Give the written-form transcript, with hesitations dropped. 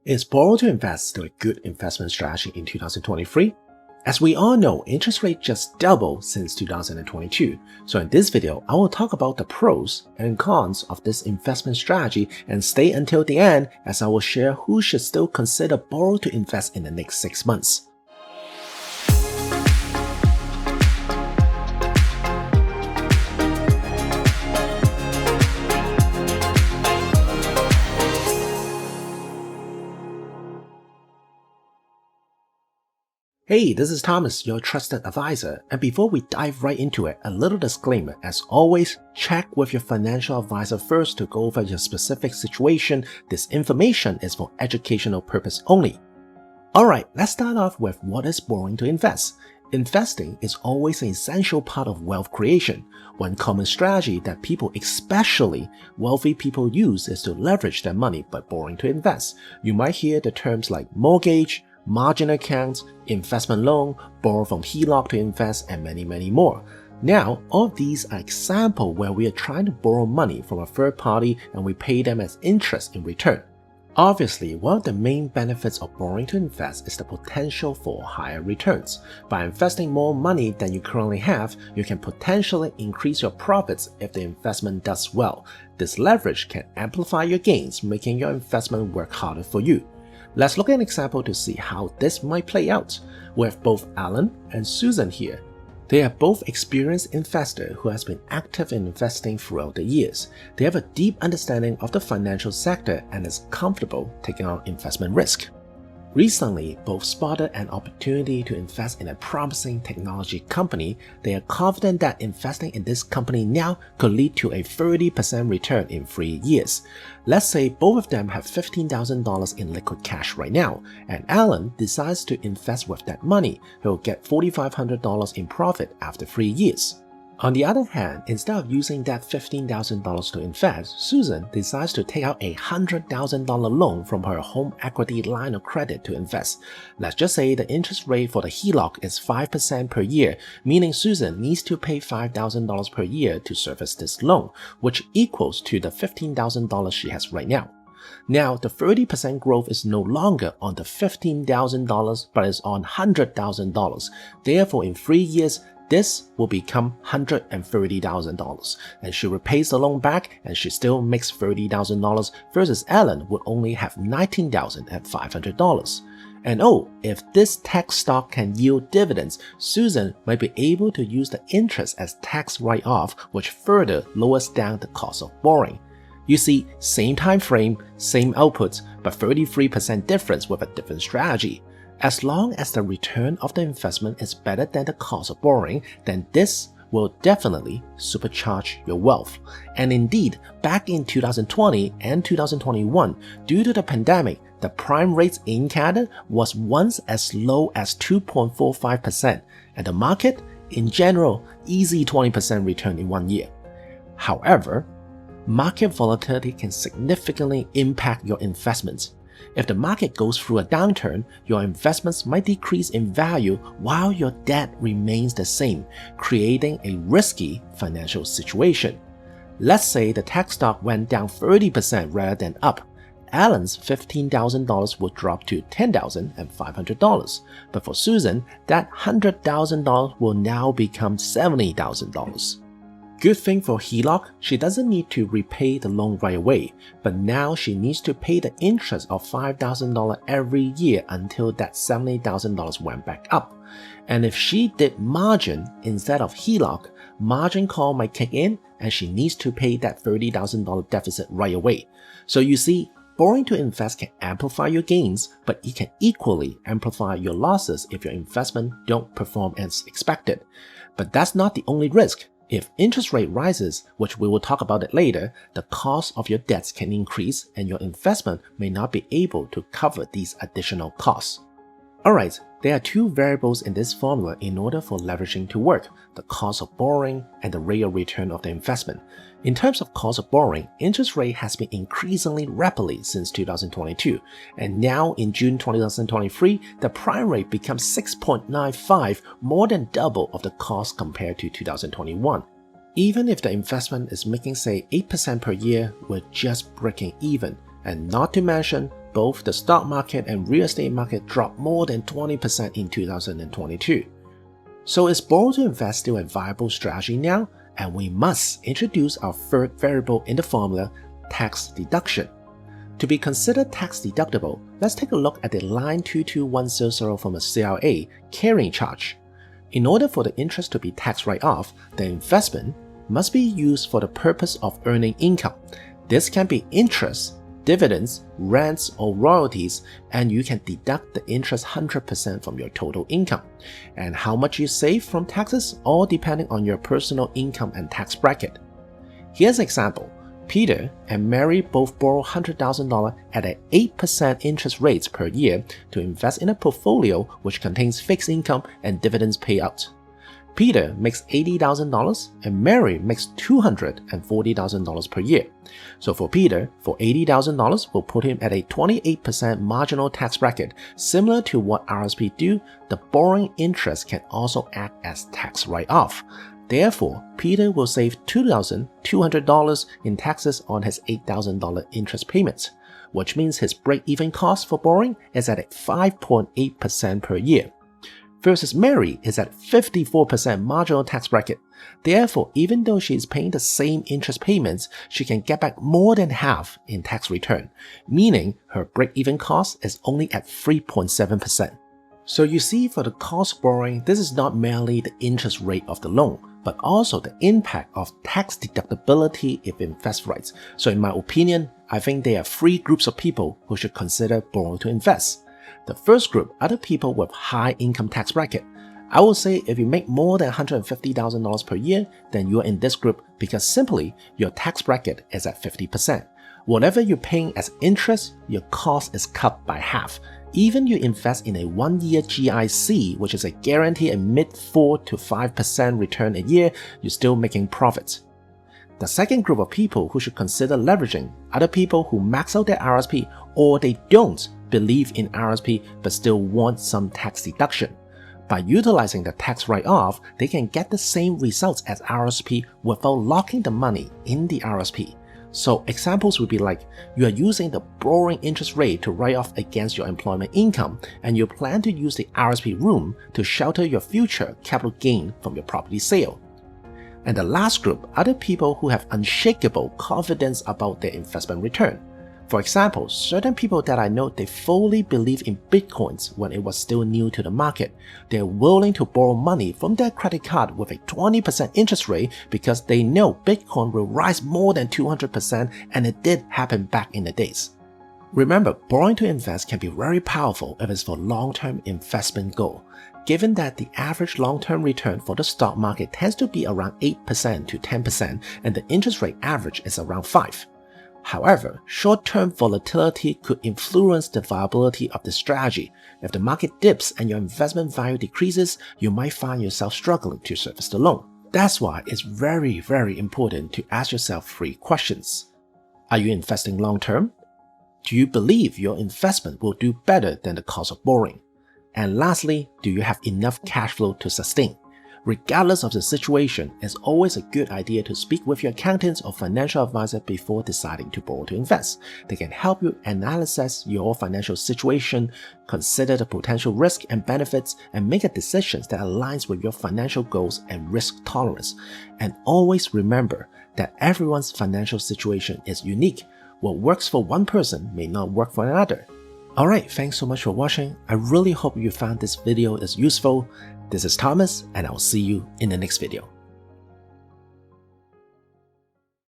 Is borrow to invest still a good investment strategy in 2023? As we all know, interest rate just doubled since 2022. So in this video, I will talk about the pros and cons of this investment strategy and stay until the end as I will share who should still consider borrow to invest in the next 6 months. Hey, this is Thomas, your trusted advisor, and before we dive right into it, a little disclaimer. As always, check with your financial advisor first to go over your specific situation. This information is for educational purpose only. Alright, let's start off with what is borrowing to invest. Investing is always an essential part of wealth creation. One common strategy that people, especially wealthy people, use is to leverage their money by borrowing to invest. You might hear the terms like mortgage, margin accounts, investment loan, borrow from HELOC to invest, and many more. Now, all of these are examples where we are trying to borrow money from a third party and we pay them as interest in return. Obviously, one of the main benefits of borrowing to invest is the potential for higher returns. By investing more money than you currently have, you can potentially increase your profits if the investment does well. This leverage can amplify your gains, making your investment work harder for you. Let's look at an example to see how this might play out. We have both Alan and Susan here. They are both experienced investors who has been active in investing throughout the years. They have a deep understanding of the financial sector and is comfortable taking on investment risk. Recently, both spotted an opportunity to invest in a promising technology company. They are confident that investing in this company now could lead to a 30% return in 3 years. Let's say both of them have $15,000 in liquid cash right now, and Alan decides to invest with that money. He'll get $4,500 in profit after 3 years. On the other hand, instead of using that $15,000 to invest, Susan decides to take out a $100,000 loan from her home equity line of credit to invest. Let's just say the interest rate for the HELOC is 5% per year, meaning Susan needs to pay $5,000 per year to service this loan, which equals to the $15,000 she has right now. Now, the 30% growth is no longer on the $15,000, but is on $100,000. Therefore, in 3 years, this will become $130,000, and she repays the loan back and she still makes $30,000 versus Alan would only have $19,500. And oh, if this tech stock can yield dividends, Susan might be able to use the interest as tax write-off, which further lowers down the cost of borrowing. You see, same time frame, same outputs, but 33% difference with a different strategy. As long as the return of the investment is better than the cost of borrowing, then this will definitely supercharge your wealth. And indeed, back in 2020 and 2021, due to the pandemic, the prime rates in Canada was once as low as 2.45%, and the market, in general, easy 20% return in 1 year. However, market volatility can significantly impact your investments. If the market goes through a downturn, your investments might decrease in value while your debt remains the same, creating a risky financial situation. Let's say the tech stock went down 30% rather than up. Alan's $15,000 would drop to $10,500, but for Susan, that $100,000 will now become $70,000. Good thing for HELOC, she doesn't need to repay the loan right away, but now she needs to pay the interest of $5,000 every year until that $70,000 went back up. And if she did margin instead of HELOC, margin call might kick in and she needs to pay that $30,000 deficit right away. So you see, borrowing to invest can amplify your gains, but it can equally amplify your losses if your investment don't perform as expected. But that's not the only risk. If interest rate rises, which we will talk about it later, the cost of your debts can increase and your investment may not be able to cover these additional costs. Alright, there are two variables in this formula in order for leveraging to work: the cost of borrowing and the rate of return of the investment. In terms of cost of borrowing, interest rate has been increasingly rapidly since 2022, and now in June 2023, the prime rate becomes 6.95, more than double of the cost compared to 2021. Even if the investment is making say 8% per year, we're just breaking even, and not to mention, both the stock market and real estate market dropped more than 20% in 2022. So is borrow to invest still a viable strategy now? And we must introduce our third variable in the formula, tax deduction. To be considered tax deductible, let's take a look at the line 22100 from a CRA carrying charge. In order for the interest to be tax write-off, the investment must be used for the purpose of earning income. This can be interest, dividends, rents, or royalties, and you can deduct the interest 100% from your total income. And how much you save from taxes all depending on your personal income and tax bracket. Here's an example. Peter and Mary both borrow $100,000 at an 8% interest rate per year to invest in a portfolio which contains fixed income and dividends payout. Peter makes $80,000 and Mary makes $240,000 per year. So for Peter, for $80,000, we'll put him at a 28% marginal tax bracket. Similar to what RSP do, the borrowing interest can also act as tax write-off. Therefore, Peter will save $2,200 in taxes on his $8,000 interest payments, which means his break-even cost for borrowing is at 5.8% per year. Versus Mary is at 54% marginal tax bracket. Therefore, even though she is paying the same interest payments, she can get back more than half in tax return, meaning her break-even cost is only at 3.7%. So you see, for the cost of borrowing, this is not merely the interest rate of the loan, but also the impact of tax deductibility if invest right. So in my opinion, I think there are three groups of people who should consider borrow to invest. The first group are the people with high income tax bracket. I will say if you make more than $150,000 per year, then you are in this group because simply your tax bracket is at 50%. Whatever you're paying as interest, your cost is cut by half. Even you invest in a 1-year GIC, which is a guarantee a mid-4 to 5% return a year, you're still making profits. The second group of people who should consider leveraging are the people who max out their RSP or they don't believe in RSP but still want some tax deduction. By utilizing the tax write-off, they can get the same results as RSP without locking the money in the RSP. So examples would be like, you are using the borrowing interest rate to write off against your employment income, and you plan to use the RSP room to shelter your future capital gain from your property sale. And the last group are the people who have unshakable confidence about their investment return. For example, certain people that I know, they fully believe in Bitcoins when it was still new to the market. They're willing to borrow money from their credit card with a 20% interest rate because they know Bitcoin will rise more than 200%, and it did happen back in the days. Remember, borrowing to invest can be very powerful if it's for long-term investment goal. Given that the average long-term return for the stock market tends to be around 8% to 10% and the interest rate average is around 5%. However, short-term volatility could influence the viability of the strategy. If the market dips and your investment value decreases, you might find yourself struggling to service the loan. That's why it's very, very important to ask yourself 3 questions. Are you investing long-term? Do you believe your investment will do better than the cost of borrowing? And lastly, do you have enough cash flow to sustain? Regardless of the situation, it's always a good idea to speak with your accountant or financial advisor before deciding to borrow to invest. They can help you analyze your financial situation, consider the potential risk and benefits, and make a decision that aligns with your financial goals and risk tolerance. And always remember that everyone's financial situation is unique. What works for one person may not work for another. Alright, thanks so much for watching. I really hope you found this video is useful. This is Thomas, and I'll see you in the next video.